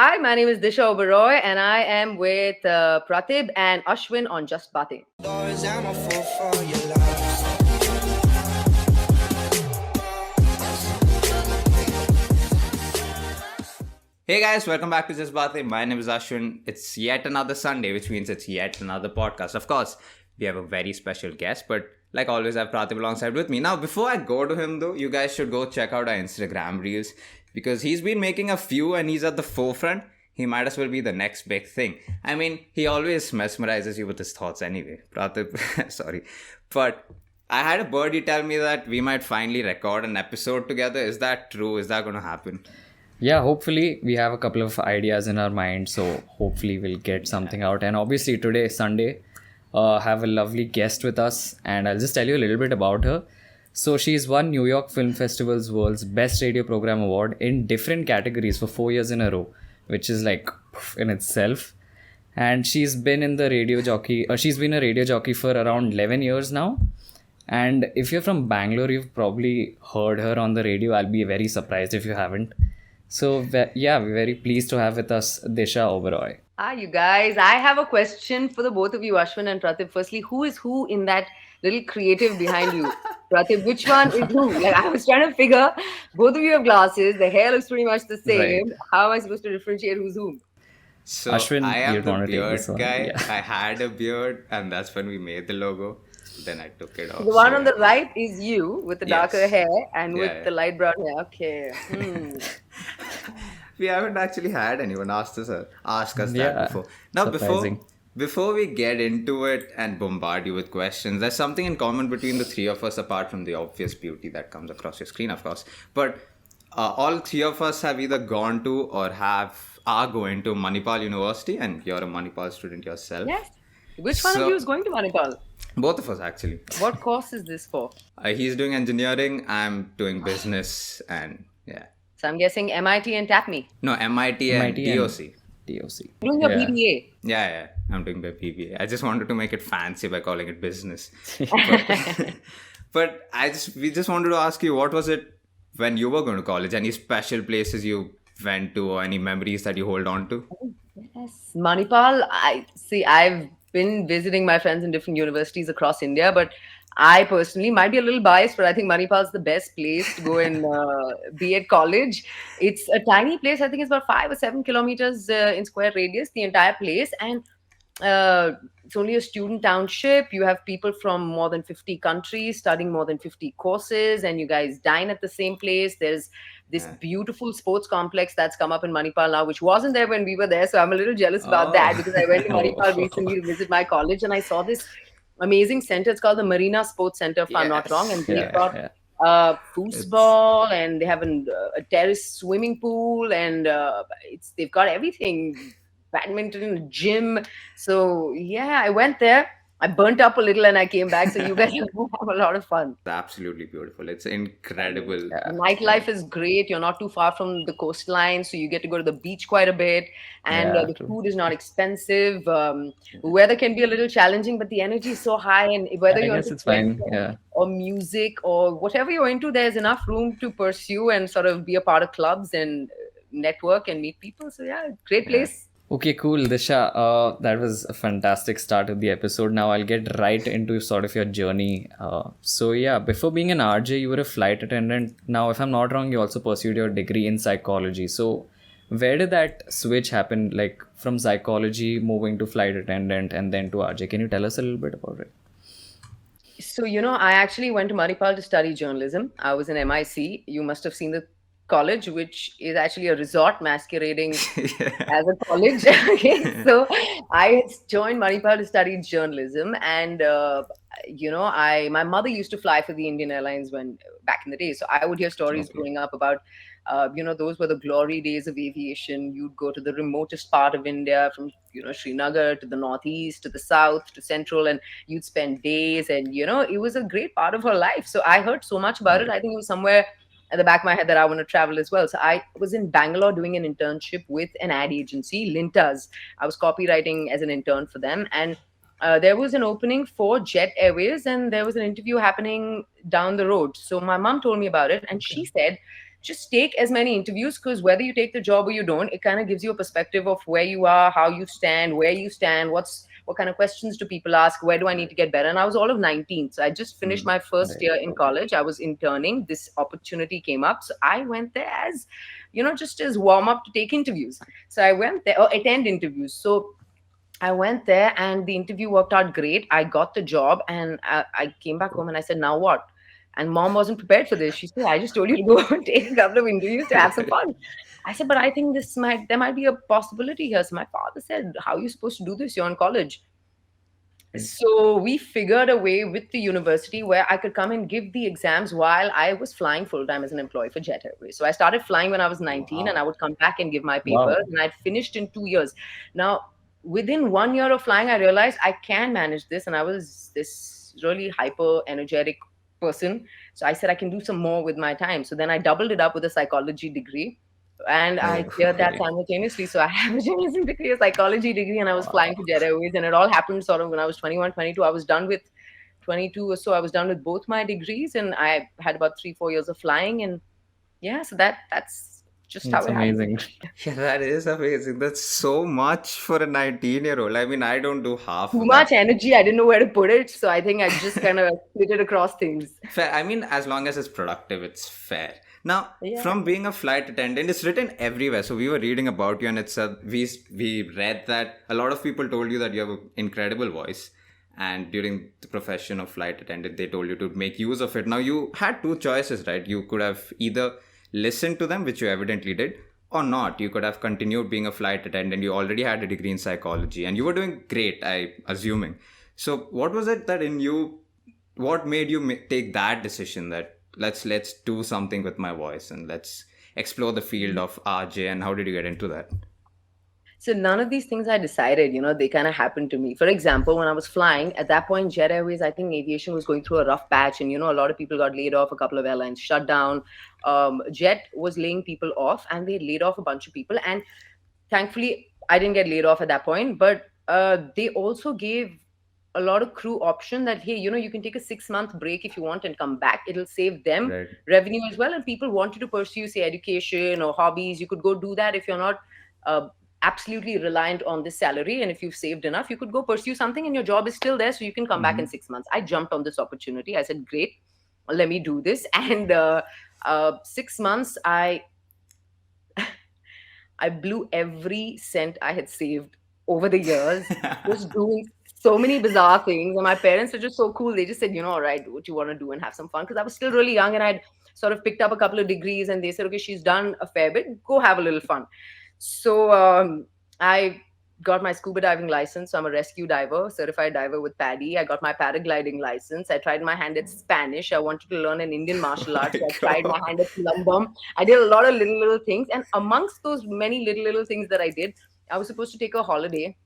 Hi, my name is Disha Oberoi, and I am with Praatibh and Aswin on Just Baatein. I'm a fool for your love. Hey guys, welcome back to Just Baatein. My name is Ashwin. It's yet another Sunday, which means it's yet another podcast. Of course, we have a very special guest, but like always, I have Praatibh alongside with me. Now, before I go to him though, you guys should go check out our Instagram reels because he's been making a few and he's at the forefront. He might as well be the next big thing. I mean, he always mesmerizes you with his thoughts anyway. Praatibh, sorry. But I had a birdie tell me that we might finally record an episode together. Is that true? Is that going to happen? Yeah, hopefully we have a couple of ideas in our mind, so hopefully we'll get something out. And obviously today, Sunday, have a lovely guest with us, and I'll just tell you a little bit about her. So she's won New York Film Festival's World's Best Radio Program Award in different categories for 4 years in a row, which is like in itself. And she's been in the radio jockey. She's been a radio jockey for around 11 years now. And if you're from Bangalore, you've probably heard her on the radio. I'll be very surprised if you haven't. So, yeah, we're very pleased to have with us Disha Oberoi. Hi, you guys. I have a question for the both of you, Ashwin and Praatibh. Firstly, who is who in that little creative behind you? Praatibh, which one is who? Like, I was trying to figure, both of you have glasses, the hair looks pretty much the same. Right. How am I supposed to differentiate who's whom? So Ashwin, I am you'd the wanna take beard this one. guy. Yeah. I had a beard, and that's when we made the logo. Then I took it off. The one so on the right is you with the darker Yes. hair and Yeah, with yeah. the light brown hair. Okay. We haven't actually had anyone ask us that Yeah, before. Now, surprising. before we get into it and bombard you with questions, there's something in common between the three of us, apart from the obvious beauty that comes across your screen, of course. But all three of us have either gone to or are going to Manipal University, and you're a Manipal student yourself. Yes. Which one of So- you is going to Manipal? Both of us, actually. What course is this for? He's doing engineering, I'm doing business, and yeah. So I'm guessing MIT and TAPME. No, MIT and MIT and- DOC. DOC. Doing your Yeah. BBA. Yeah, I'm doing my PBA. I just wanted to make it fancy by calling it business. But we just wanted to ask you, what was it when you were going to college? Any special places you went to, or any memories that you hold on to? Yes, Manipal. I've been visiting my friends in different universities across India, but I personally might be a little biased, but I think Manipal is the best place to go and be at college. It's a tiny place. I think it's about 5 or 7 kilometers in square radius, the entire place, and it's only a student township. You have people from more than 50 countries studying more than 50 courses, and you guys dine at the same place. There's this Yeah. beautiful sports complex that's come up in Manipal now, which wasn't there when we were there. So I'm a little jealous about that because I went to Manipal recently to visit my college and I saw this amazing center. It's called the Marina Sports Center, if I'm not Yes. wrong. And they've Yeah, got yeah. foosball and they have a terrace swimming pool and they've got everything, badminton, a gym. So yeah, I went there. I burnt up a little and I came back. So you guys have a lot of fun. It's absolutely beautiful. It's incredible. The nightlife is great. You're not too far from the coastline, so you get to go to the beach quite a bit. And Yeah, the true. food is not expensive. Weather can be a little challenging, but the energy is so high. And whether I you're guess into it's fine. theatre Yeah. or music or whatever you're into, there's enough room to pursue and sort of be a part of clubs and network and meet people. So yeah, great Yeah. place. Okay, cool, Disha. That was a fantastic start of the episode. Now I'll get right into sort of your journey. So yeah, before being an RJ, you were a flight attendant. Now, if I'm not wrong, you also pursued your degree in psychology. So where did that switch happen? Like from psychology, moving to flight attendant, and then to RJ. Can you tell us a little bit about it? So, I actually went to Manipal to study journalism. I was in MIC. You must have seen the college, which is actually a resort masquerading as a college. Okay. So I joined Manipal to study journalism, and my mother used to fly for the Indian Airlines when back in the day. So I would hear stories Okay. growing up about, those were the glory days of aviation. You'd go to the remotest part of India, from Srinagar to the northeast to the south to central, and you'd spend days, and it was a great part of her life. So I heard so much about it. I think it was somewhere at the back of my head that I want to travel as well. So I was in Bangalore doing an internship with an ad agency, Lintas. I was copywriting as an intern for them. And there was an opening for Jet Airways and there was an interview happening down the road. So my mom told me about it and she said just take as many interviews, because whether you take the job or you don't, it kind of gives you a perspective of where you are, how you stand, where you stand, what kind of questions do people ask, where do I need to get better. And I was all of 19, so I just finished my first Right. year in college. I was interning. This opportunity came up, so I went there as, just as warm up to take interviews. So I went there or attend interviews. So I went there and the interview worked out great. I got the job and I came back home and I said, now what? And mom wasn't prepared for this. She said, I just told you to go and take a couple of interviews to have some fun. I said, but I think there might be a possibility here. So my father said, how are you supposed to do this? You're in college. So we figured a way with the university where I could come and give the exams while I was flying full time as an employee for Jet Airways. So I started flying when I was 19 and I Wow. would come back and give my Wow. papers, and I'd finished in 2 years. Now, within 1 year of flying, I realized I can manage this, and I was this really hyper energetic person. So I said I can do some more with my time. So then I doubled it up with a psychology degree, and I Oh, cleared that okay. simultaneously. So I have a journalism degree, a psychology degree, and I was flying for Jet Airways. And it all happened sort of when I was 21, 22. I was done with 22 or so. I was done with both my degrees, and I had about 3, 4 years of flying. And yeah, so that's just how That's it happened. amazing. Yeah, that is amazing. That's so much for a 19-year-old. I mean, I don't do half Too of that. much energy. I didn't know where to put it. So I think I just kind of split it across things. Fair. I mean, as long as it's productive, it's fair. Now, Yeah. from being a flight attendant, it's written everywhere. So we were reading about you, and it's we read that a lot of people told you that you have an incredible voice, and during the profession of flight attendant, they told you to make use of it. Now, you had two choices, right? You could have either listened to them, which you evidently did, or not. You could have continued being a flight attendant. You already had a degree in psychology, and you were doing great, I assuming. So, what was it that in you, what made you take that decision that let's do something with my voice and let's explore the field of RJ, and how did you get into that? So none of these things I decided, they kind of happened to me. For example, when I was flying, at that point, Jet Airways, I think aviation was going through a rough patch, and a lot of people got laid off. A couple of airlines shut down. Jet was laying people off, and they laid off a bunch of people. And thankfully, I didn't get laid off at that point. But they also gave a lot of crew option that, hey, you can take a 6 month break if you want and come back. It'll save them Right. revenue as well. And people wanted to pursue, say, education or hobbies. You could go do that if you're not uh, absolutely reliant on this salary. And if you've saved enough, you could go pursue something, and your job is still there, so you can come back in Mm-hmm. 6 months. I jumped on this opportunity. I said, great, let me do this. And 6 months, I blew every cent I had saved over the years, just doing so many bizarre things. And my parents are just so cool. They just said, all right, do what you want to do and have some fun. Because I was still really young and I'd sort of picked up a couple of degrees, and they said, okay, she's done a fair bit. Go have a little fun. So I got my scuba diving license. So I'm a rescue diver, certified diver with PADI. I got my paragliding license. I tried my hand at Spanish. I wanted to learn an Indian Oh martial my art. So I tried my god. hand at Lumbum. I did a lot of little things. And amongst those many little things that I did, I was supposed to take a holiday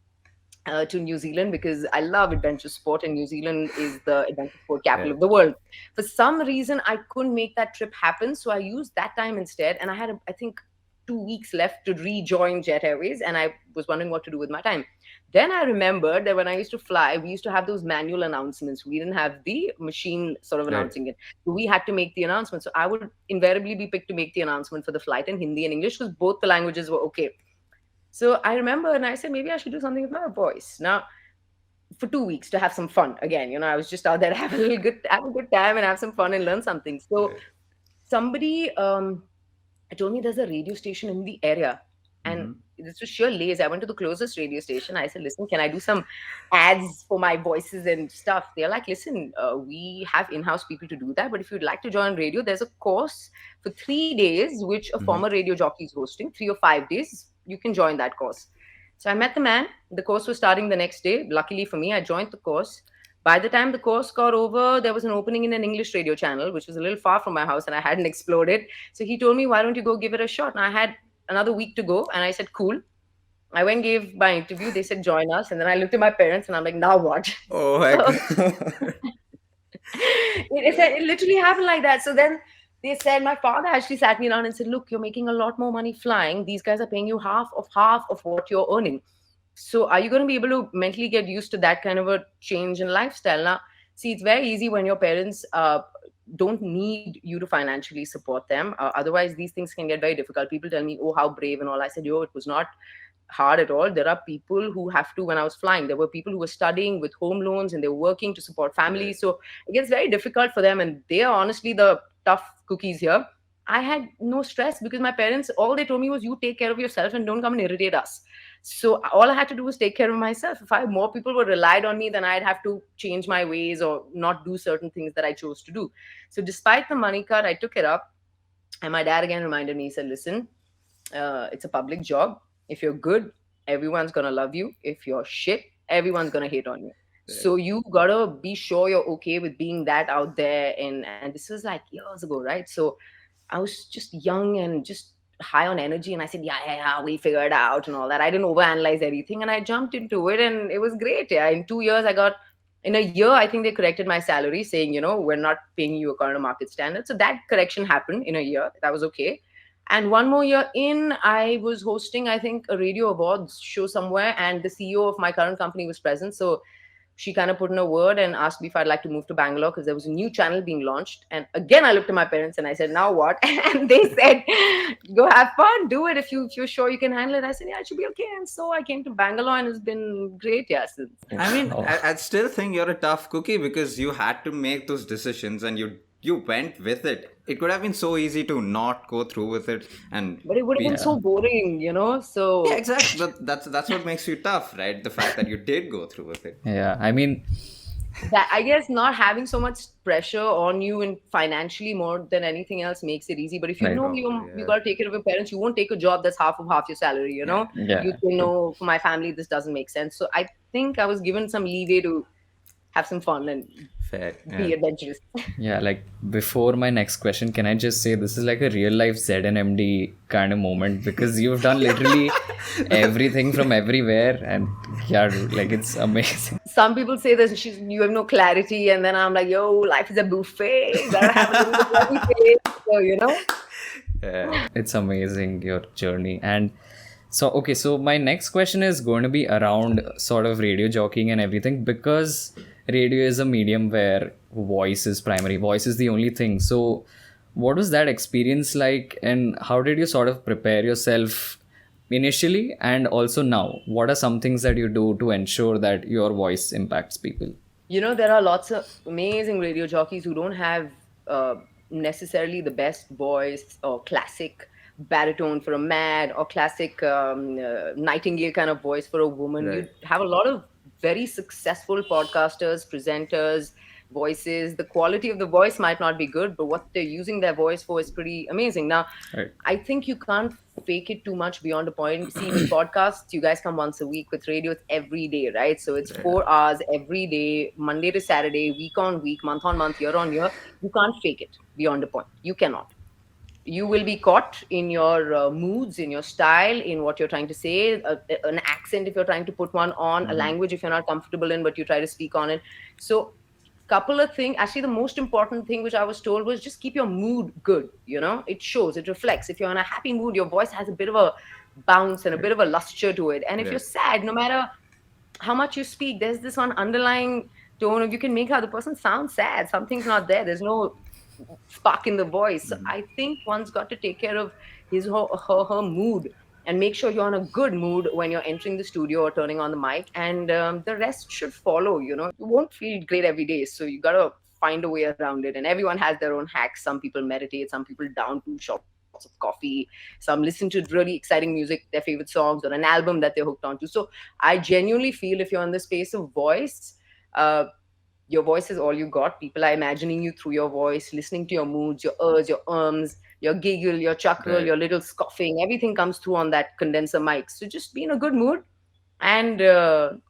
to New Zealand because I love adventure sport, and New Zealand is the adventure sport capital Right. of the world. For some reason, I couldn't make that trip happen, so I used that time instead, and I had, I think, 2 weeks left to rejoin Jet Airways, and I was wondering what to do with my time. Then I remembered that when I used to fly, we used to have those manual announcements. We didn't have the machine sort of Right. announcing it. So we had to make the announcement. So I would invariably be picked to make the announcement for the flight in Hindi and English because both the languages were okay. So I remember, and I said, maybe I should do something with my voice. Now, for 2 weeks to have some fun again, I was just out there to have a good time and have some fun and learn something. So Right. somebody told me there's a radio station in the area, and Mm-hmm. this was sheer lazy. I went to the closest radio station. I said, listen, can I do some ads for my voices and stuff? They're like, listen, we have in-house people to do that, but if you'd like to join radio, there's a course for 3 days which a Mm-hmm. former radio jockey is hosting. 3 or 5 days, you can join that course. So I met the man. The course was starting the next day. Luckily for me, I joined the course. By the time the course got over, there was an opening in an English radio channel, which was a little far from my house, and I hadn't explored it. So he told me, why don't you go give it a shot? And I had another week to go, and I said, cool. I went, gave my interview. They said, join us. And then I looked at my parents, and I'm like, now what? Oh my So god. it literally happened like that. So then they said, my father actually sat me down and said, look, you're making a lot more money flying. These guys are paying you half of what you're earning. So are you going to be able to mentally get used to that kind of a change in lifestyle? Now, see, it's very easy when your parents don't need you to financially support them. Otherwise, these things can get very difficult. People tell me, "Oh, how brave and all." I said, "Yo, it was not hard at all. There are people who have to." When I was flying, there were people who were studying with home loans and they were working to support Right. families. So it gets very difficult for them, and they are honestly the tough cookies here. I had no stress because my parents, all they told me was, "You take care of yourself and don't come and irritate us." So all I had to do was take care of myself. If I more people were relied on me, then I'd have to change my ways or not do certain things that I chose to do. So despite the money cut, I took it up. And my dad again reminded me, he said, "Listen, it's a public job. If you're good, everyone's gonna love you. If you're shit, everyone's gonna hate on you. Right. So you gotta be sure you're okay with being that out there." And this was like years ago, right? So I was just young and just high on energy, and I said, "Yeah, yeah, yeah, we figure it out," and all that. I didn't overanalyze anything, and I jumped into it, and it was great. Yeah, in 2 years, I got. In a year, I think they corrected my salary, saying, "We're not paying you according to market standards." So that correction happened in a year. That was okay. And one more year in, I was hosting, I think, a radio awards show somewhere, and the CEO of my current company was present. So she kind of put in a word and asked me if I'd like to move to Bangalore because there was a new channel being launched. And again, I looked at my parents and I said, "Now what?" And they said, "Go have fun, do it if you're sure you can handle it." I said, "Yeah, it should be okay." And so I came to Bangalore, and it's been great, yeah, since. I mean, Oh, I still think you're a tough cookie because you had to make those decisions and you went with it. It could have been so easy to not go through with it and But it would have been be. yeah. so boring. Yeah, So exactly. But that's what makes you tough, right? The fact that you did go through with it. Yeah. I mean, that, I guess, not having so much pressure on you and financially more than anything else makes it easy. But if you right. know Probably, you yeah. got to take care of your parents, you won't take a job that's half of half your salary. Yeah. You Yeah. say, True. "No, for my family, this doesn't make sense." So I think I was given some leeway to have some fun and Fair. Yeah. be adventurous. Yeah, like before my next question, can I just say this is like a real life ZNMD kind of moment because you've done literally everything from everywhere, and yeah, dude, like it's amazing. Some people say that you have no clarity, and then I'm like, "Yo, life is a buffet. You gotta have a little bit of everything." So. Yeah. It's amazing your journey. And so, okay, so my next question is going to be around sort of radio jockeying and everything because radio is a medium where voice is primary, voice is the only thing. So, what was that experience like, and how did you sort of prepare yourself initially and also now? What are some things that you do to ensure that your voice impacts people? There are lots of amazing radio jockeys who don't have necessarily the best voice or classic baritone for a man or classic nightingale kind of voice for a woman. Right. You have a lot of very successful podcasters, presenters, voices. The quality of the voice might not be good, but what they're using their voice for is pretty amazing. Now, Right. I think you can't fake it too much beyond a point. See, with podcasts, you guys come once a week. With radio, it's every day, right? So it's Yeah. 4 hours every day, Monday to Saturday, week on week, month on month, year on year. You can't fake it beyond a point. You cannot. You will be caught in your moods, in your style, in what you're trying to say, an accent if you're trying to put one on, a language if you're not comfortable in, but you try to speak on it. So couple of things, actually the most important thing which I was told was just keep your mood good. It shows, it reflects. If you're in a happy mood, your voice has a bit of a bounce and a bit of a luster to it. And if Yeah. you're sad, no matter how much you speak, there's this one underlying tone of, you can make how the person sounds sad, something's not there, there's no spark in the voice. So I think one's got to take care of his or her mood and make sure you're in a good mood when you're entering the studio or turning on the mic, and the rest should follow. You won't feel great every day, so you gotta find a way around it. And everyone has their own hacks. Some people meditate, some people down 2 shots of coffee, some listen to really exciting music, their favorite songs, or an album that they're hooked onto. So I genuinely feel if you're in the space of voice, uh, your voice is all you got. People are imagining you through your voice, listening to your moods, your ers, your ums, your giggle, your chuckle, Right. your little scoffing. Everything comes through on that condenser mic. So just be in a good mood and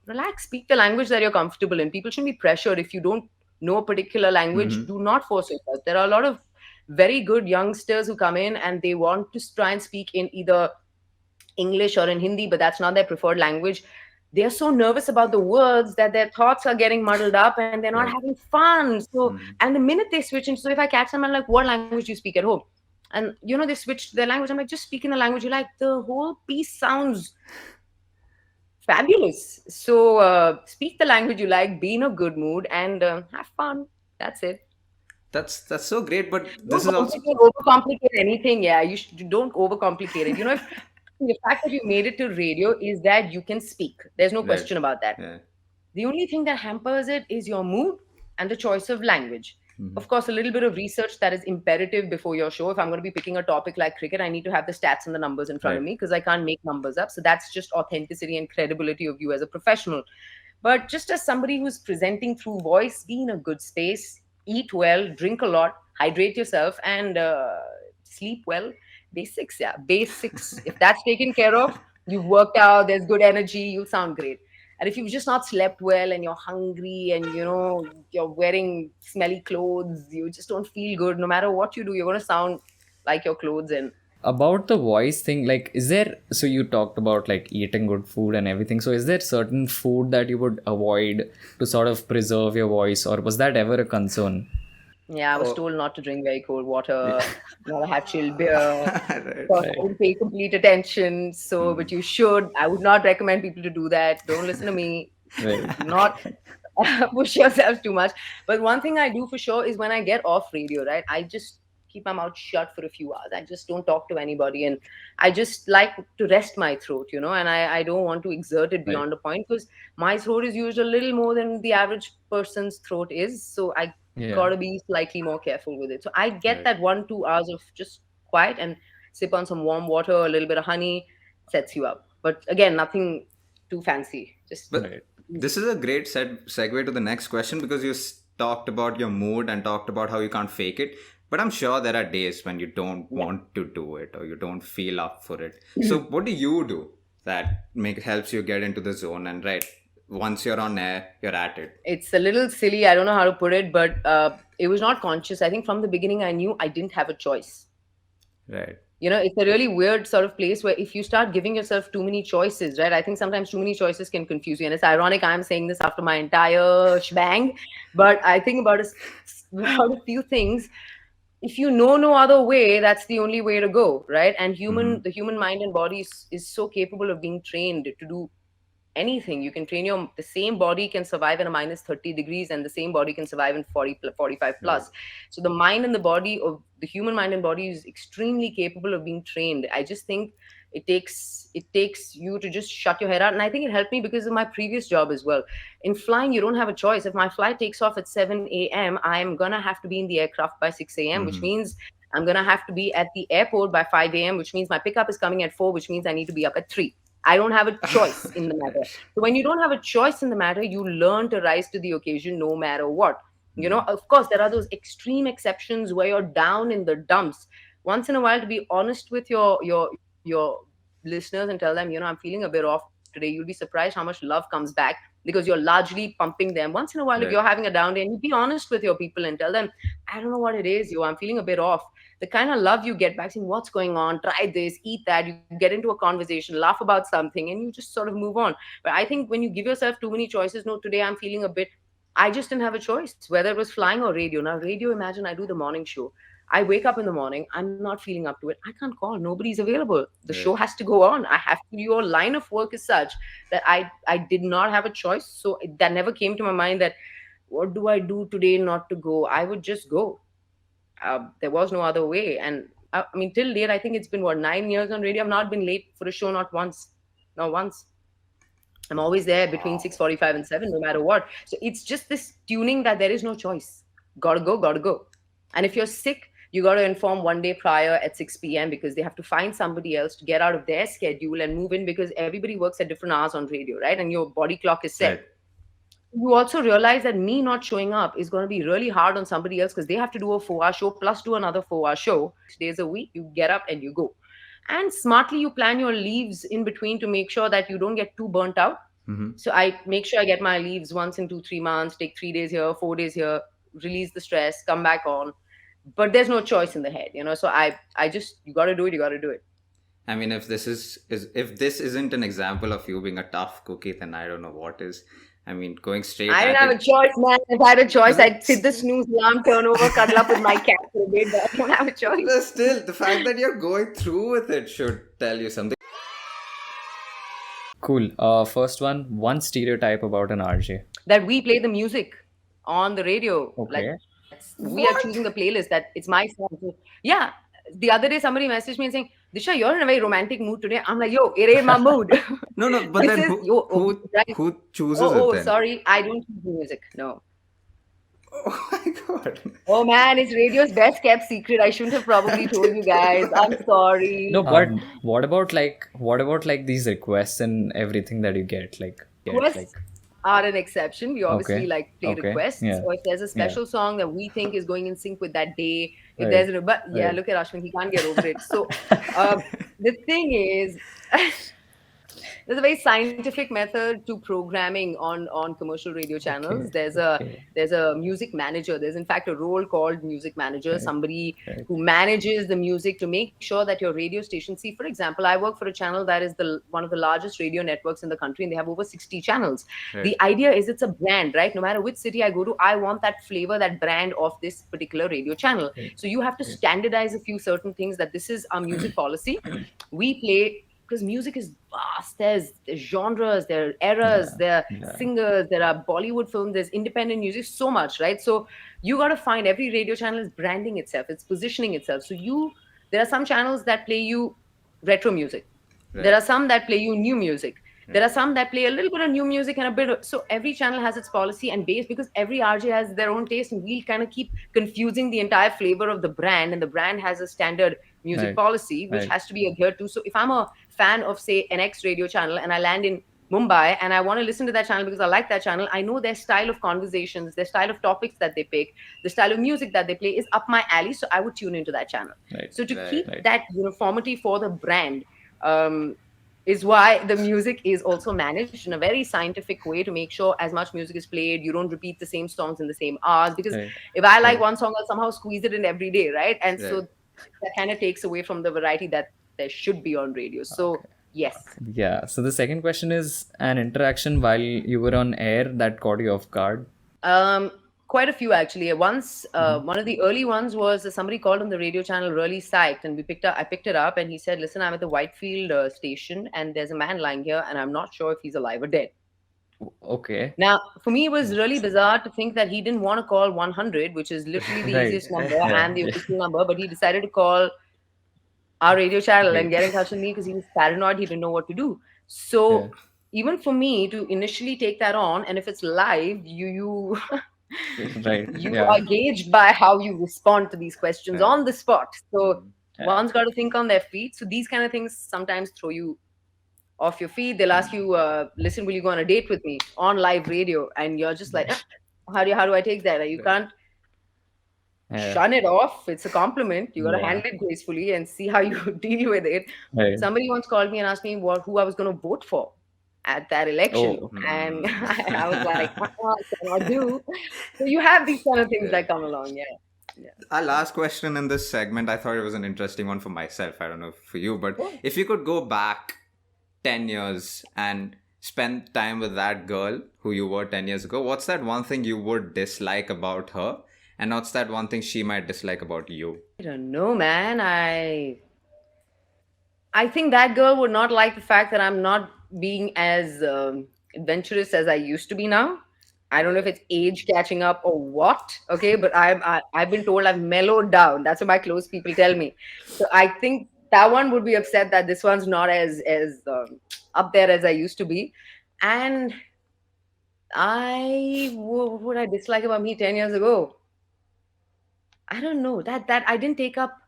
relax. Speak the language that you're comfortable in. People shouldn't be pressured. If you don't know a particular language, do not force yourself. There are a lot of very good youngsters who come in and they want to try and speak in either English or in Hindi, but that's not their preferred language. They're so nervous about the words that their thoughts are getting muddled up and they're not Right. having fun. So, and the minute they switch, and so if I catch them, I'm like, "What language do you speak at home?" And they switch their language. I'm like, "Just speak in the language you like." The whole piece sounds fabulous. So speak the language you like, be in a good mood, and have fun. That's it. That's so great, but this Don't is also overcomplicate anything. Yeah, you don't overcomplicate it. If the fact that you made it to radio is that you can speak. There's no right. question about that. Yeah. The only thing that hampers it is your mood and the choice of language. Mhm. Of course, a little bit of research that is imperative before your show. If I'm going to be picking a topic like cricket, I need to have the stats and the numbers in front of Right. me because I can't make numbers up. So that's just authenticity and credibility of you as a professional. But just as somebody who's presenting through voice, be in a good space, eat well, drink a lot, hydrate yourself, and sleep well. Basics, yeah, basics. If that's taken care of, you've worked out, there's good energy, you sound great. And if you've just not slept well and you're hungry and you're wearing smelly clothes, you just don't feel good. No matter what you do, you're going to sound like your clothes in. About the voice thing, like, is there, so you talked about like eating good food and everything. So is there certain food that you would avoid to sort of preserve your voice, or was that ever a concern? Yeah, I was Oh, told not to drink very cold water, yeah. not to have chilled beer. Right. Of course, I Right. didn't pay complete attention. So, Hmm. but you should. I would not recommend people to do that. Don't listen to me. Right. Do not push yourself too much. But one thing I do for sure is when I get off radio, right? I just keep my mouth shut for a few hours. I just don't talk to anybody. And I just like to rest my throat, and I don't want to exert it Right. beyond a point because my throat is used a little more than the average person's throat is. So I Yeah. gotta be slightly more careful with it. So I get Right. that 1-2 hours of just quiet and sip on some warm water, a little bit of honey, sets you up. But again, nothing too fancy. Just But Right. this is a great segue to the next question because you talked about your mood and talked about how you can't fake it. But I'm sure there are days when you don't yeah. want to do it or you don't feel up for it. So what do you do that helps you get into the zone and right once you're on air, you're at it. It's a little silly. I don't know how to put it, but it was not conscious. I think from the beginning, I knew I didn't have a choice. Right. It's a really weird sort of place where if you start giving yourself too many choices, right? I think sometimes too many choices can confuse you. And it's ironic I'm saying this after my entire shebang, but I think about a few things. If you know no other way, that's the only way to go, right? And Mm-hmm. the human mind and body is so capable of being trained to do anything. You can train the same body can survive in a minus 30 degrees and the same body can survive in 45 Right. plus. So the mind and the body of the human mind and body is extremely capable of being trained. I just think it takes you to just shut your head out. And I think it helped me because of my previous job as well. In flying, you don't have a choice. If my flight takes off at 7 a.m., I'm gonna have to be in the aircraft by 6 a.m., which Mm-hmm. means I'm gonna have to be at the airport by 5 a.m., which means my pickup is coming at 4, which means I need to be up at 3. I don't have a choice in the matter. So when you don't have a choice in the matter, you learn to rise to the occasion no matter what. Mm-hmm. Of course, there are those extreme exceptions where you're down in the dumps. Once in a while, to be honest with your listeners and tell them, I'm feeling a bit off today, you'll be surprised how much love comes back because you're largely pumping them. Once in a while, if Right. you're having a down day, and you be honest with your people and tell them, I don't know what it is, I'm feeling a bit off. The kind of love you get back saying, what's going on? Try this, eat that. You get into a conversation, laugh about something, and you just sort of move on. But I think when you give yourself too many choices, no, today I'm feeling a bit, I just didn't have a choice, whether it was flying or radio. Now, radio, imagine I do the morning show. I wake up in the morning, I'm not feeling up to it. I can't call, nobody's available. The show Right. has to go on. I have to, your line of work is such that I did not have a choice. So that never came to my mind that what do I do today not to go? I would just go. There was no other way. And I mean, till date, I think it's been 9 years on radio. I've not been late for a show, not once. Not once. I'm always there between 6:45 and 7, no matter what. So it's just this tuning that there is no choice. Gotta go, gotta go. And if you're sick, you got to inform one day prior at 6 p.m. because they have to find somebody else to get out of their schedule and move in because everybody works at different hours on radio, right? And your body clock is set. Right. You also realize that me not showing up is going to be really hard on somebody else because they have to do a 4-hour show plus do another 4-hour show 6 days a week. You get up and you go. And smartly, you plan your leaves in between to make sure that you don't get too burnt out. Mm-hmm. So I make sure I get my leaves once in 2-3 months, take 3 days here, 4 days here, release the stress, come back on. But there's no choice in the head. So I just, you got to do it. You got to do it. I mean, if this is if this isn't an example of you being a tough cookie, then I don't know what is. I mean, going straight I didn't at have a it. choice, man. If I had a choice, But I'd sit the snooze alarm, turn over, cuddle up with my cat for a bit, but I don't have a choice. still, the fact that you're going through with it should tell you something. Cool. First one stereotype about an RJ. That we play the music on the radio. Okay. Like we are choosing the playlist, that it's my song. So, yeah. The other day somebody messaged me and saying, Disha, you're in a very romantic mood today. I'm like, yo, it ain't my mood. No, but This then is yo, okay, right. who chooses it Oh, then? sorry, I don't choose music. No. Oh my god. Oh man, it's radio's best kept secret. I shouldn't have probably told you guys. I'm sorry. No, but what about like these requests and everything that you get? Requests are an exception. We obviously Okay. like play Okay. requests, Yeah. or if there's a Yeah. special song that we think is going in sync with that day. If Right. there's a but yeah, Right. look at Ashwin, he can't get over it. So the thing is, there's a very scientific method to programming on commercial radio channels. Okay. There's Okay. a music manager. There's in fact a role called music manager, Right. somebody Right. who manages the music to make sure that your radio station. See, for example, I work for a channel that is the one of the largest radio networks in the country, and they have over 60 channels. Right. The idea is it's a brand, right? No matter which city I go to, I want that flavor, that brand of this particular radio channel. Right. So you have to standardize a few certain things, that this is our music policy. We play, because music is vast. There's genres, there are eras, Yeah. there are Yeah. singers, there are Bollywood films, there's independent music, so much, right? So you got to find, every radio channel is branding itself, it's positioning itself. So there are some channels that play you retro music. Right. There are some that play you new music. There are some that play a little bit of new music and a bit of, so every channel has its policy and base, because every RJ has their own taste, and we'll kind of keep confusing the entire flavor of the brand, and the brand has a standard music Right. policy which Right. has to be adhered to. So if I'm a fan of, say, an X radio channel, and I land in Mumbai and I want to listen to that channel because I like that channel, I know their style of conversations, their style of topics that they pick, the style of music that they play is up my alley, so I would tune into that channel. Right. So to Right, keep right. that uniformity for the brand, is why the music is also managed in a very scientific way, to make sure as much music is played, you don't repeat the same songs in the same hours. Because Right. if I like Right. one song, I'll somehow squeeze it in every day, right? And so Right. that kind of takes away from the variety that there should be on radio. So yes. Yeah. So the second question is an interaction while you were on air that caught you off guard. Quite a few actually. Once, one of the early ones was somebody called on the radio channel really psyched, and I picked it up, and he said, "Listen, I'm at the Whitefield station, and there's a man lying here, and I'm not sure if he's alive or dead." Okay. Now, for me, it was really bizarre to think that he didn't want to call 100, which is literally the Right. easiest number Yeah. and the Yeah. official number, but he decided to call our radio channel and Right. get in touch with me because he was paranoid. He didn't know what to do. So Yeah. even for me to initially take that on, and if it's live, you Right. you Yeah. are gauged by how you respond to these questions Right. on the spot. So Yeah. one's got to think on their feet. So these kind of things sometimes throw you off your feet. They'll ask you, "Listen, will you go on a date with me on live radio?" And you're just like, how do I take that? You Right. can't Yeah. shun it off. It's a compliment. You got to Yeah. handle it gracefully and see how you deal with it. Right. Somebody once called me and asked me who I was going to vote for at that election, Oh. and I was like, "I cannot do." So you have these kind of things that come along. Yeah. Our last question in this segment, I thought it was an interesting one for myself. I don't know for you, but Sure. if you could go back 10 years and spend time with that girl who you were 10 years ago, what's that one thing you would dislike about her? And what's that one thing she might dislike about you? I don't know, man. I think that girl would not like the fact that I'm not being as adventurous as I used to be now. I don't know if it's age catching up or what. Okay, but I've been told I've mellowed down. That's what my close people tell me. So I think that one would be upset that this one's not as up there as I used to be. And what would I dislike about me 10 years ago? I don't know that I didn't take up.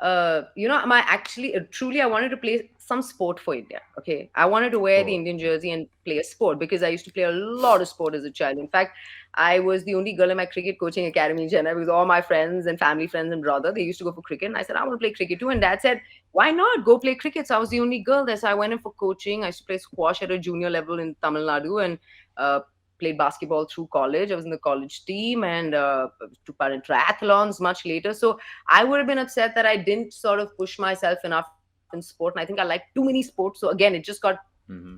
My actually truly I wanted to play some sport for India. Okay, I wanted to wear the Oh. Indian jersey and play a sport because I used to play a lot of sport as a child. In fact, I was the only girl in my cricket coaching academy in Chennai because all my friends and family friends and brother, they used to go for cricket. And I said, I want to play cricket too. And dad said, why not go play cricket? So I was the only girl there. So I went in for coaching. I used to play squash at a junior level in Tamil Nadu and played basketball through college. I was in the college team and took part in triathlons much later. So I would have been upset that I didn't sort of push myself enough in sport. And I think I liked too many sports. So again, it just got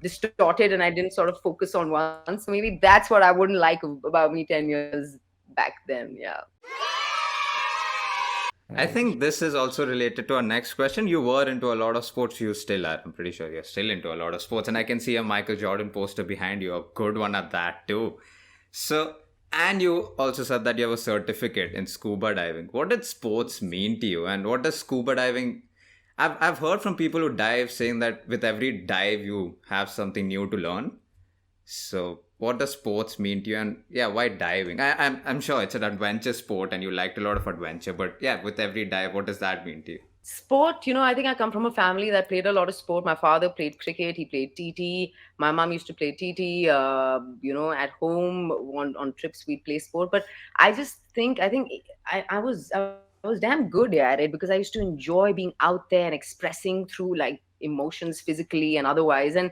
distorted and I didn't sort of focus on one. So maybe that's what I wouldn't like about me 10 years back then. Yeah. I think this is also related to our next question. You were into a lot of sports. You still are. I'm pretty sure you're still into a lot of sports. And I can see a Michael Jordan poster behind you, a good one at that too. So And you also said that you have a certificate in scuba diving. What did sports mean to you? And what does scuba diving... I've heard from people who dive saying that with every dive you have something new to learn. So what does sports mean to you? And yeah, why diving? I'm sure it's an adventure sport and you liked a lot of adventure, but yeah, with every dive, what does that mean to you? Sport, I think I come from a family that played a lot of sport. My father played cricket, he played TT. My mom used to play TT. At home on trips we'd play sport. But I think I was damn good at it because I used to enjoy being out there and expressing through like emotions physically and otherwise. And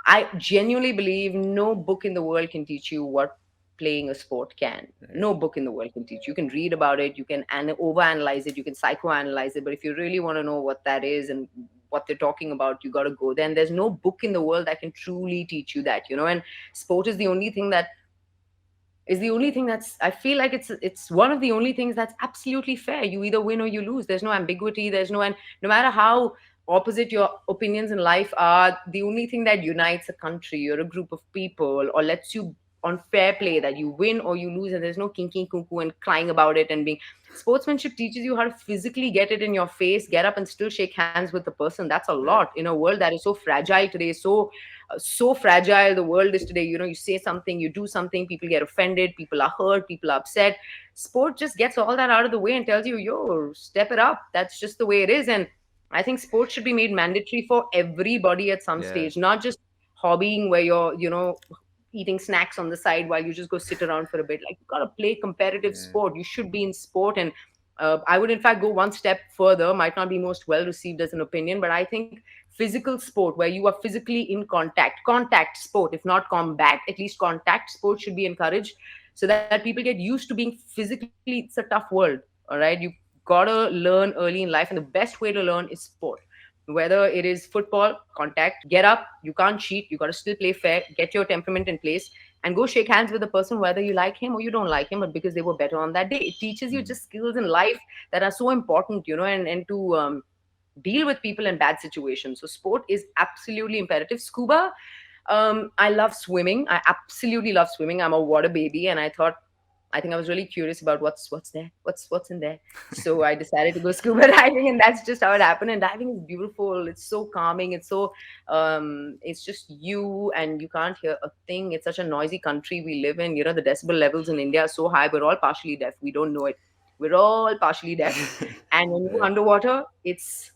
I genuinely believe no book in the world can teach you what playing a sport can. Right. No book in the world can teach you. You can read about it, you can overanalyze it, you can psychoanalyze it, but if you really want to know what that is and what they're talking about, you got to go there. And there's no book in the world that can truly teach you that. And sport is the only thing that's I feel like it's one of the only things that's absolutely fair. You either win or you lose. There's no ambiguity. And no matter how opposite your opinions in life are, the only thing that unites a country or a group of people or lets you on fair play that you win or you lose, and there's no kinky cuckoo and crying about it and being sportsmanship teaches you how to physically get it in your face, get up and still shake hands with the person. That's a lot Right. in a world that is so fragile today, so fragile the world is today. You say something, you do something, people get offended, people are hurt, people are upset. Sport just gets all that out of the way and tells you, yo, step it up. That's just the way it is. And I think sports should be made mandatory for everybody at some Yeah. stage, not just hobbying where you're eating snacks on the side while you just go sit around for a bit. Like, you got to play competitive Yeah. sport. You should be in sport. And I would in fact go one step further. Might not be most well received as an opinion, but I think physical sport where you are physically in contact sport, if not combat, at least contact sport should be encouraged, so that people get used to being physically. It's a tough world. All right, you gotta learn early in life, and the best way to learn is sport. Whether it is football, contact, get up, you can't cheat, you gotta still play fair, get your temperament in place, and go shake hands with the person, whether you like him or you don't like him, but because they were better on that day. It teaches you Hmm. just skills in life that are so important, and to deal with people in bad situations. So sport is absolutely imperative. Scuba, I love swimming. I absolutely love swimming. I'm a water baby, and I think I was really curious about what's there, what's in there. So I decided to go scuba diving, and that's just how it happened. And diving is beautiful. It's so calming. It's just you, and you can't hear a thing. It's such a noisy country we live in. The decibel levels in India are so high. We're all partially deaf. We don't know it. We're all partially deaf. And when you're Yeah. underwater, it's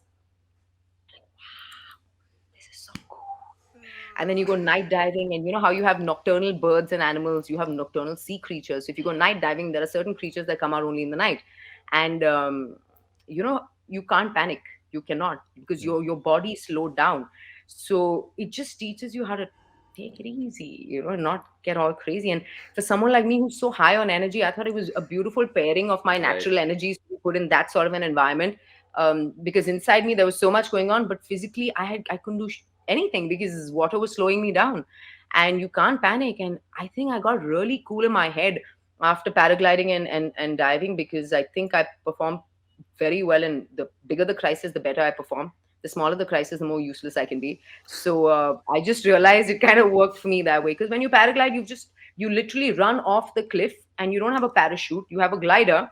this is so cool. And then you go night diving, and you know how you have nocturnal birds and animals, you have nocturnal sea creatures. So if you go night diving, there are certain creatures that come out only in the night. And you can't panic. You cannot, because your body is slowed down. So it just teaches you how to take it easy, and not get all crazy. And for someone like me who's so high on energy, I thought it was a beautiful pairing of my Right. natural energies to be put in that sort of an environment. Because inside me there was so much going on, but physically I couldn't do anything because water was slowing me down. And you can't panic. And I think I got really cool in my head after paragliding and diving, because I think I performed very well. And the bigger the crisis, the better I perform. The smaller the crisis, the more useless I can be. So I just realized it kind of worked for me that way, because when you paraglide, you literally run off the cliff, and you don't have a parachute, you have a glider,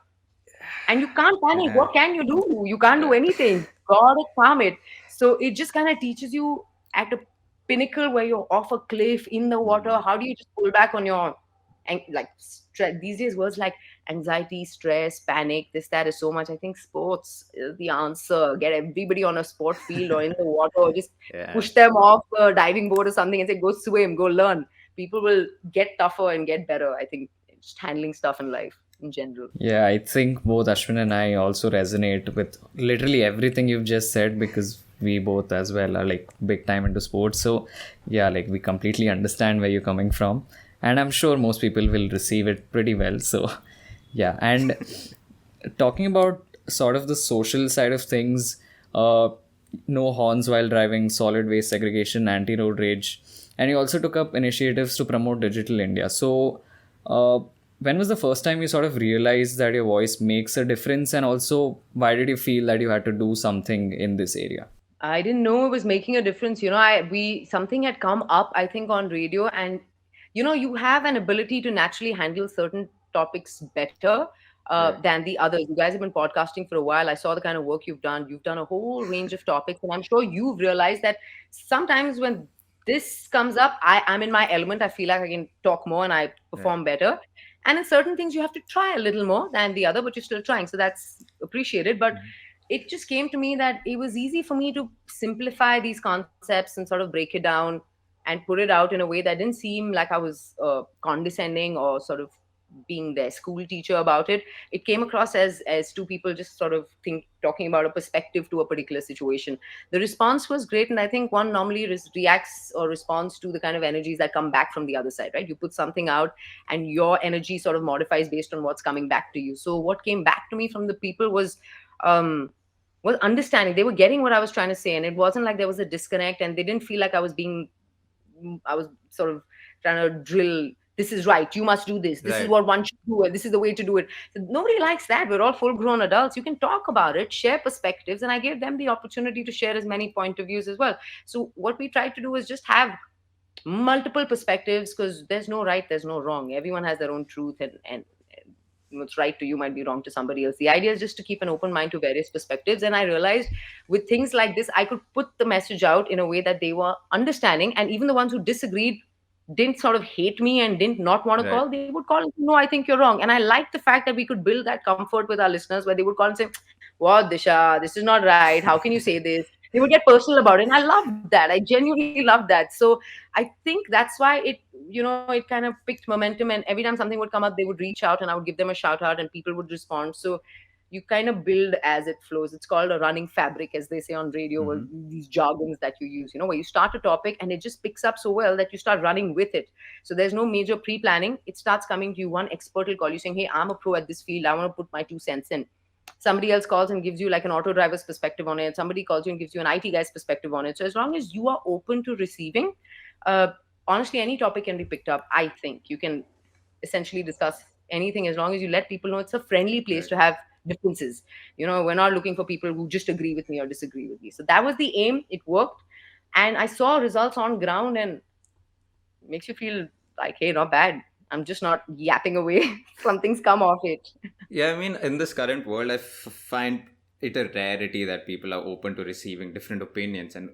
and you can't panic. Yeah. What can you do? You can't do Right. anything. Gotta calm it. So it just kind of teaches you at a pinnacle where you're off a cliff in the water. Hmm. How do you just pull back on your, and like stress? These days, words like anxiety, stress, panic, this, that is so much. I think sports is the answer. Get everybody on a sport field or in the water, or just Yeah. push them off a diving board or something and say, go swim, go learn. People will get tougher and get better. I think just handling stuff in life in general. Yeah, I think both Ashwin and I also resonate with literally everything you've just said, because we both as well are like big time into sports. So yeah, like we completely understand where you're coming from. And I'm sure most people will receive it pretty well. So yeah. And talking about sort of the social side of things, uh, no horns while driving, solid waste segregation, anti road rage, and you also took up initiatives to promote digital India. So, when was the first time you sort of realized that your voice makes a difference, and also why did you feel that you had to do something in this area? I didn't know it was making a difference. I we something had come up, I think, on radio, and you have an ability to naturally handle certain topics better Right. than the others. You guys have been podcasting for a while. I saw the kind of work you've done. You've done a whole range of topics, and I'm sure you've realized that sometimes when this comes up, I'm in my element. I feel like I can talk more and I Right. perform better. And in certain things, you have to try a little more than the other, but you're still trying. So that's appreciated. But it just came to me that it was easy for me to simplify these concepts and sort of break it down and put it out in a way that didn't seem like I was condescending or sort of being their school teacher about it. It came across as two people just sort of talking about a perspective to a particular situation. The response was great, and I think one normally reacts or responds to the kind of energies that come back from the other side, right? You put something out, and your energy sort of modifies based on what's coming back to you. So what came back to me from the people um, was understanding. They were getting what I was trying to say, and it wasn't like there was a disconnect, and they didn't feel like I was sort of trying to drill. This is right. You must do this. This is Right. what one should do. And this is the way to do it. So nobody likes that. We're all full-grown adults. You can talk about it, share perspectives, and I gave them the opportunity to share as many point of views as well. So what we tried to do is just have multiple perspectives, because there's no right, there's no wrong. Everyone has their own truth, and what's right to you might be wrong to somebody else. The idea is just to keep an open mind to various perspectives. And I realized with things like this, I could put the message out in a way that they were understanding, and even the ones who disagreed didn't sort of hate me and didn't not want to Right. call. They would call and say, no, I think you're wrong. And I like the fact that we could build that comfort with our listeners, where they would call and say, what, Disha, this is not right, how can you say this? They would get personal about it, and I loved that. I genuinely loved that. So I think that's why it kind of picked momentum, and every time something would come up, they would reach out and I would give them a shout out and people would respond. So you kind of build as it flows. It's called a running fabric, as they say on radio, or Mm-hmm. these jargons that you use, where you start a topic and it just picks up so well that you start running with it. So there's no major pre-planning. It starts coming to you. One expert will call you saying, hey, I'm a pro at this field, I want to put my 2 cents in. Somebody else calls and gives you like an auto driver's perspective on it. Somebody calls you and gives you an IT guy's perspective on it. So as long as you are open to receiving, uh, honestly, any topic can be picked up. I think you can essentially discuss anything, as long as you let people know it's a friendly place Right. to have differences. We're not looking for people who just agree with me or disagree with me. So that was the aim. It worked, and I saw results on ground, and makes you feel like, hey, not bad. I'm just not yapping away. Something's come off it. Yeah, I mean, in this current world, find it a rarity that people are open to receiving different opinions, and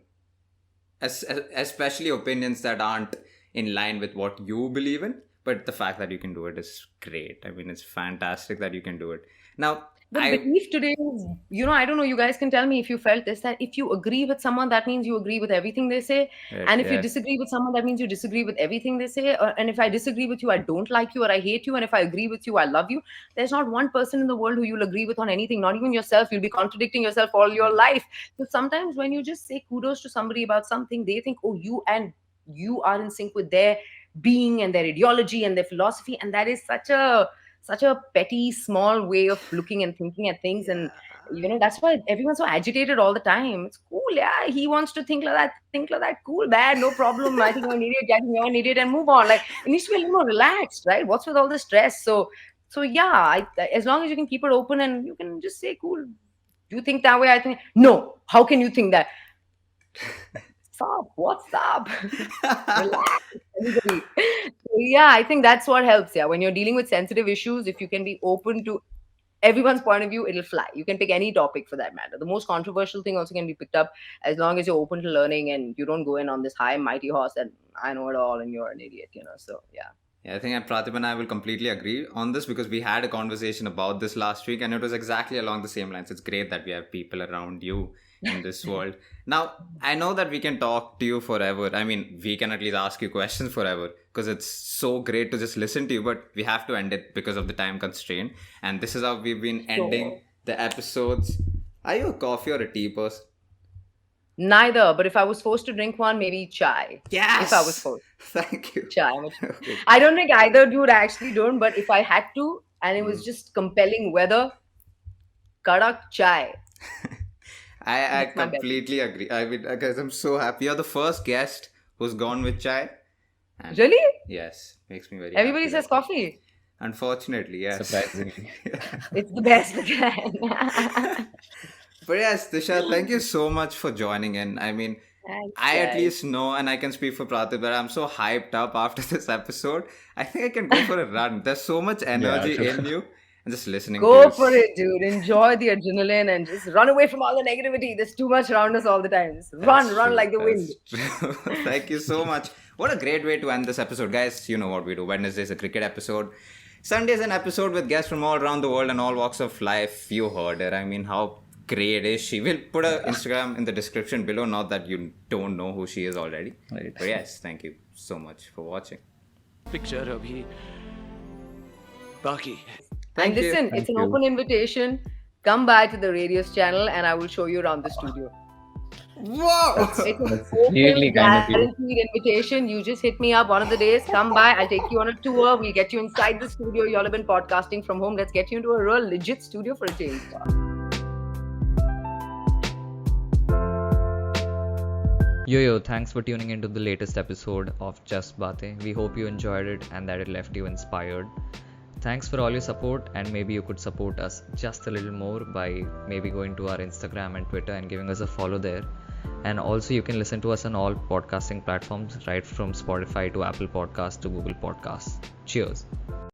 especially opinions that aren't in line with what you believe in. But the fact that you can do it is great. I mean, it's fantastic that you can do it. Now, The belief today is, I don't know, you guys can tell me if you felt this, that if you agree with someone, that means you agree with everything they say. And if you yeah, disagree with someone, that means you disagree with everything they say. And if I disagree with you, I don't like you or I hate you. And if I agree with you, I love you. There's not one person in the world who you'll agree with on anything, not even yourself. You'll be contradicting yourself all your life. So sometimes when you just say kudos to somebody about something, they think, oh, you are in sync with their being and their ideology and their philosophy. And that is such a petty small way of looking and thinking at things. And that's why everyone's so agitated all the time. It's cool, yeah, he wants to think like that, cool, bad, no problem. I think you're an idiot, yeah, you're an idiot, and move on. Like, it needs to be a little more relaxed, right? What's with all the stress? So yeah, as long as you can keep it open and you can just say, cool, you think that way, I think no, how can you think that? Stop, what's up? Relax, everybody. So yeah, I think that's what helps. Yeah, when you're dealing with sensitive issues, if you can be open to everyone's point of view, it'll fly. You can pick any topic for that matter. The most controversial thing also can be picked up, as long as you're open to learning and you don't go in on this high mighty horse and I know it all and you're an idiot. So yeah. Yeah, I think Praatibh and I will completely agree on this, because we had a conversation about this last week and it was exactly along the same lines. It's great that we have people around you in this world. Now, I know that we can talk to you forever. I mean, we can at least ask you questions forever, because it's so great to just listen to you, but we have to end it because of the time constraint. And this is how we've been ending the episodes. Are you a coffee or a tea person? Neither, but if I was forced to drink one, maybe chai. Yes! If I was forced. Thank you. Chai. Okay. I don't think either, dude. I actually don't. But if I had to, and it was just compelling weather, kadak chai. I That's my bet. completely agree. I mean, guys, I'm so happy. You're the first guest who's gone with chai. And Really? yes, makes me very Everybody happy. says coffee. Unfortunately, yes. Surprisingly. It's the best again. But yes, Disha, thank you so much for joining in. I mean, Thanks, I at guys. least know, and I can speak for Praatibh, that I'm so hyped up after this episode. I think I can go for a run. There's so much Yeah, energy true. in you. And just listening to you. Go for it, dude. Enjoy the adrenaline and just run away from all the negativity. There's too much around us all the time. Just That's run true. like the wind. That's true. Thank you so much. What a great way to end this episode, guys. You know what we do. Wednesday's a cricket episode. Sunday's an episode with guests from all around the world and all walks of life. You heard her. I mean, how great is she? We'll put her Instagram in the description below. Not that you don't know who she is already. Right. But yes, thank you so much for watching. Picture अभी बाकी Thank And you. listen, it's an open invitation. Come by to the Radius channel and I will show you around the studio. Whoa! It's an That's open, really kind of you. guaranteed invitation. You just hit me up one of the days. Come by. I'll take you on a tour. We'll get you inside the studio. You all have been podcasting from home. Let's get you into a real legit studio for a change. Yo, thanks for tuning into the latest episode of Just Baatein. We hope you enjoyed it and that it left you inspired. Thanks for all your support, and maybe you could support us just a little more by maybe going to our Instagram and Twitter and giving us a follow there. And also you can listen to us on all podcasting platforms, right from Spotify to Apple Podcasts to Google Podcasts. Cheers.